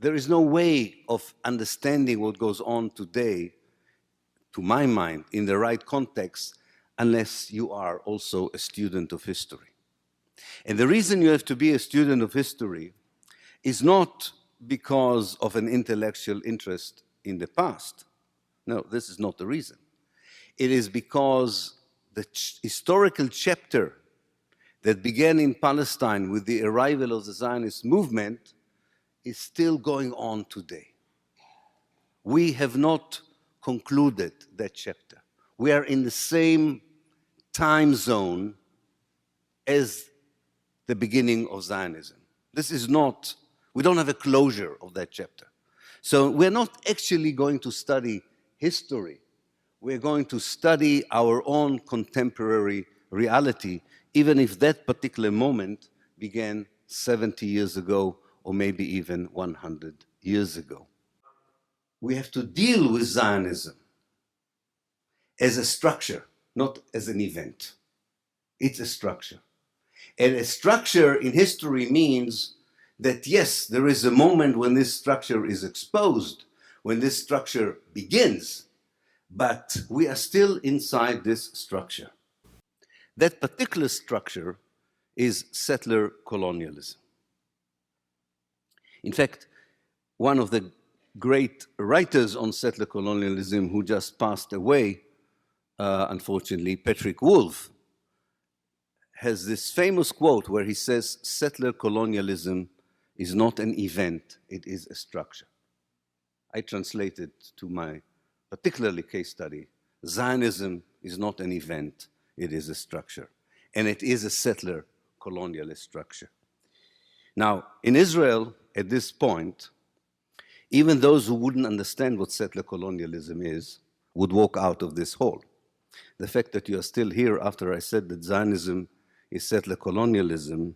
there is no way of understanding what goes on today, to my mind, in the right context, unless you are also a student of history. And the reason you have to be a student of history is not because of an intellectual interest in the past. No, this is not the reason. It is because the historical chapter that began in Palestine with the arrival of the Zionist movement is still going on today. We have not concluded that chapter. We are in the same time zone as the beginning of Zionism. This is not, we don't have a closure of that chapter. So we're not actually going to study history. We're going to study our own contemporary reality, even if that particular moment began 70 years ago, or maybe even 100 years ago. We have to deal with Zionism as a structure, not as an event. It's a structure. And a structure in history means that, yes, there is a moment when this structure is exposed, when this structure begins, but we are still inside this structure. That particular structure is settler colonialism. In fact, one of the great writers on settler colonialism who just passed away, unfortunately, Patrick Wolfe, has this famous quote where he says, settler colonialism is not an event, it is a structure. I translated to my particularly case study, Zionism is not an event, it is a structure. And it is a settler colonialist structure. Now, in Israel, at this point, even those who wouldn't understand what settler colonialism is would walk out of this hall. The fact that you are still here after I said that Zionism is settler colonialism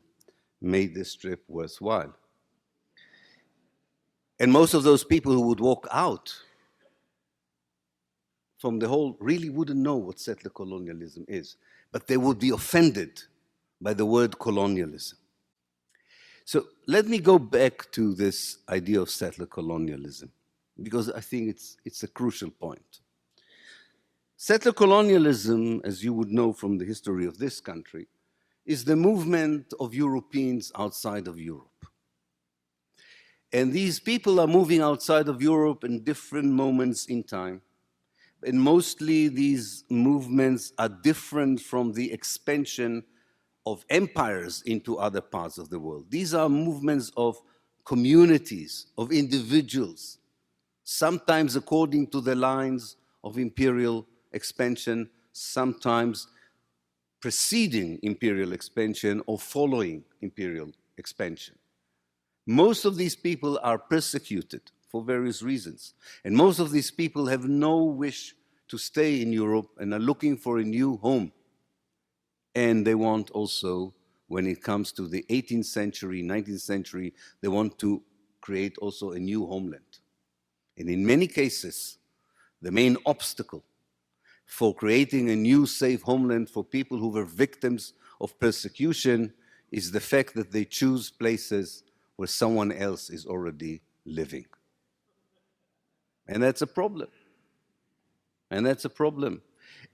made this trip worthwhile. And most of those people who would walk out from the hall really wouldn't know what settler colonialism is, but they would be offended by the word colonialism. So let me go back to this idea of settler colonialism, because I think it's a crucial point. Settler colonialism, as you would know from the history of this country, is the movement of Europeans outside of Europe. And these people are moving outside of Europe in different moments in time. And mostly these movements are different from the expansion of empires into other parts of the world. These are movements of communities, of individuals, sometimes according to the lines of imperial expansion, sometimes preceding imperial expansion or following imperial expansion. Most of these people are persecuted for various reasons. And most of these people have no wish to stay in Europe and are looking for a new home. And they want also, when it comes to the 18th century, 19th century, they want to create also a new homeland. And in many cases, the main obstacle for creating a new safe homeland for people who were victims of persecution is the fact that they choose places where someone else is already living. And that's a problem. And that's a problem.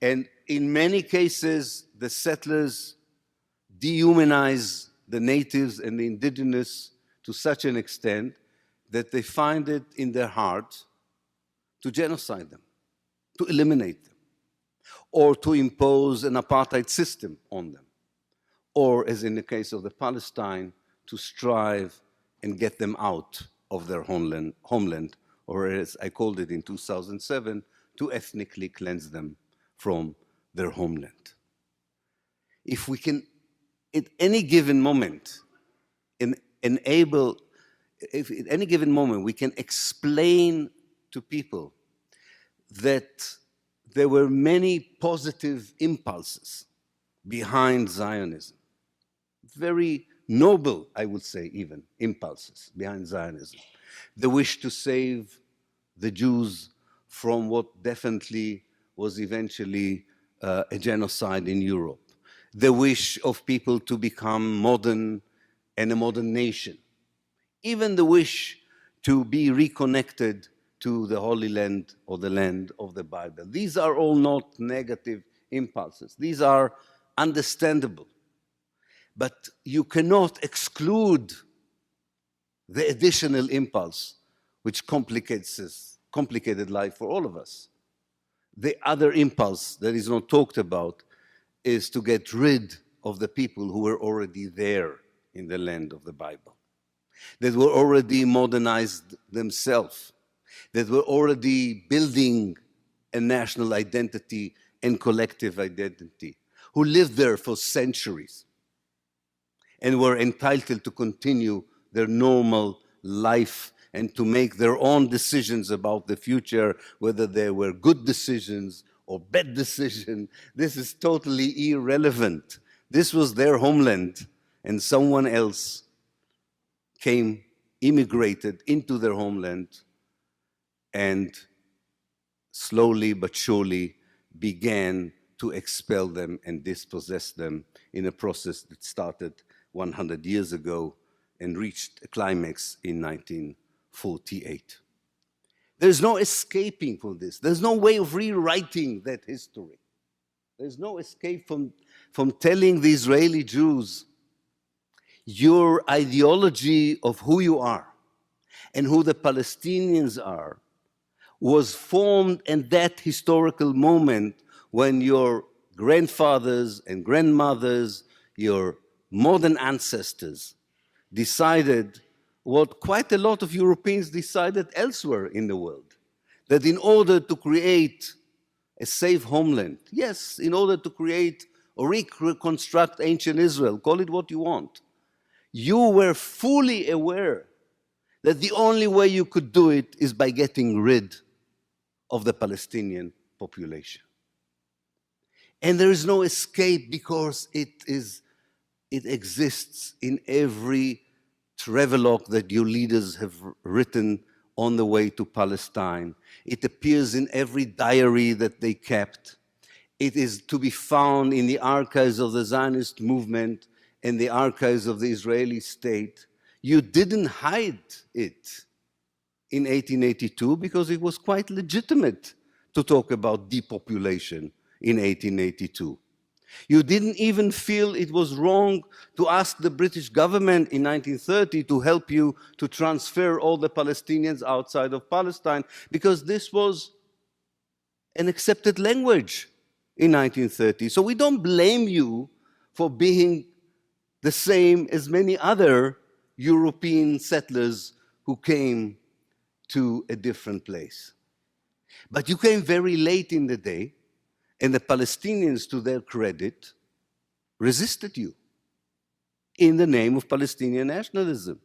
And in many cases, the settlers dehumanize the natives and the indigenous to such an extent that they find it in their heart to genocide them, to eliminate them, or to impose an apartheid system on them, or, as in the case of the Palestine, to strive and get them out of their homeland, or as I called it in 2007, to ethnically cleanse them from their homeland. If we can, at any given moment, if at any given moment we can explain to people that there were many positive impulses behind Zionism, very noble, I would say even, impulses behind Zionism. The wish to save the Jews from what definitely was eventually a genocide in Europe. The wish of people to become modern and a modern nation. Even the wish to be reconnected to the Holy Land or the land of the Bible. These are all not negative impulses. These are understandable. But you cannot exclude the additional impulse which complicated life for all of us. The other impulse that is not talked about is to get rid of the people who were already there in the land of the Bible, that were already modernized themselves, that were already building a national identity and collective identity, who lived there for centuries and were entitled to continue their normal life and to make their own decisions about the future, whether they were good decisions or bad decisions. This is totally irrelevant. This was their homeland, and someone else came, immigrated into their homeland, and slowly but surely began to expel them and dispossess them in a process that started 100 years ago and reached a climax in 1948. There's no escaping from this. There's no way of rewriting that history. There's no escape from telling the Israeli Jews, your ideology of who you are and who the Palestinians are was formed in that historical moment when your grandfathers and grandmothers, your modern ancestors, decided what quite a lot of Europeans decided elsewhere in the world, that in order to create a safe homeland, yes, in order to create or reconstruct ancient Israel, call it what you want, you were fully aware that the only way you could do it is by getting rid of the Palestinian population. And there is no escape because it exists in every travelogue that your leaders have written on the way to Palestine. It appears in every diary that they kept. It is to be found in the archives of the Zionist movement and the archives of the Israeli state. You didn't hide it in 1882 because it was quite legitimate to talk about depopulation in 1882. You didn't even feel it was wrong to ask the British government in 1930 to help you to transfer all the Palestinians outside of Palestine because this was an accepted language in 1930. So we don't blame you for being the same as many other European settlers who came to a different place. But you came very late in the day, and the Palestinians, to their credit, resisted you in the name of Palestinian nationalism.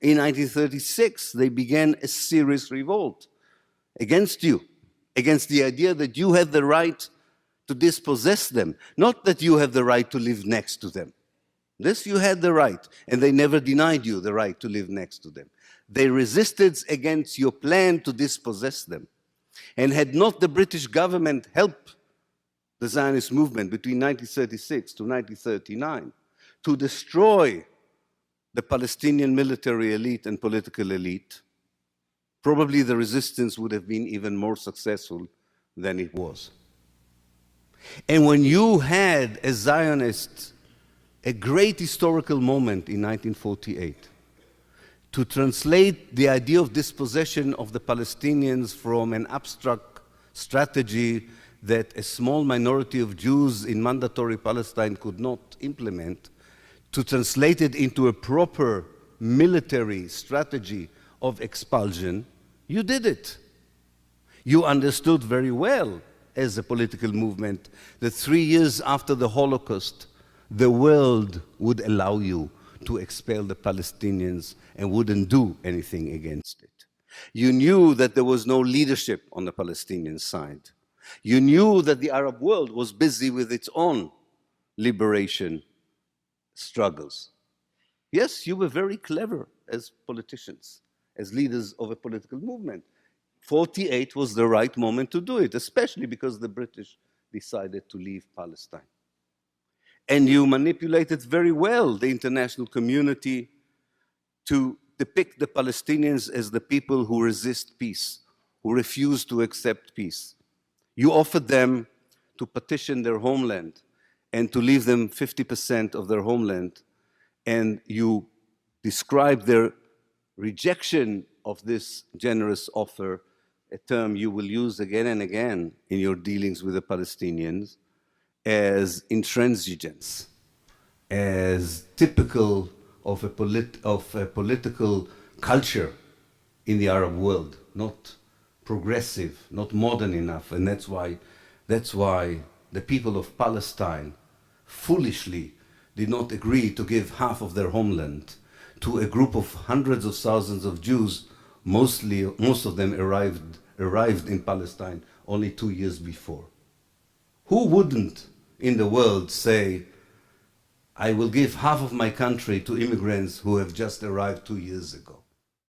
In 1936, they began a serious revolt against you, against the idea that you had the right to dispossess them, not that you have the right to live next to them. This you had the right, and they never denied you the right to live next to them. They resisted against your plan to dispossess them. And had not the British government helped the Zionist movement between 1936 to 1939 to destroy the Palestinian military elite and political elite, probably the resistance would have been even more successful than it was. And when you had, as Zionists, a great historical moment in 1948 to translate the idea of dispossession of the Palestinians from an abstract strategy that a small minority of Jews in mandatory Palestine could not implement, to translate it into a proper military strategy of expulsion, you did it. You understood very well as a political movement that 3 years after the Holocaust, the world would allow you to expel the Palestinians and wouldn't do anything against it. You knew that there was no leadership on the Palestinian side. You knew that the Arab world was busy with its own liberation struggles. Yes, you were very clever as politicians, as leaders of a political movement. 48 was the right moment to do it, especially because the British decided to leave Palestine. And you manipulated very well the international community to depict the Palestinians as the people who resist peace, who refuse to accept peace. You offered them to partition their homeland and to leave them 50% of their homeland, and you describe their rejection of this generous offer, a term you will use again and again in your dealings with the Palestinians, as intransigence, as typical of a political culture in the Arab world, not progressive, not modern enough. And that's why the people of Palestine foolishly did not agree to give half of their homeland to a group of hundreds of thousands of Jews. Most of them arrived in Palestine only 2 years before. Who wouldn't in the world say, I will give half of my country to immigrants who have just arrived 2 years ago?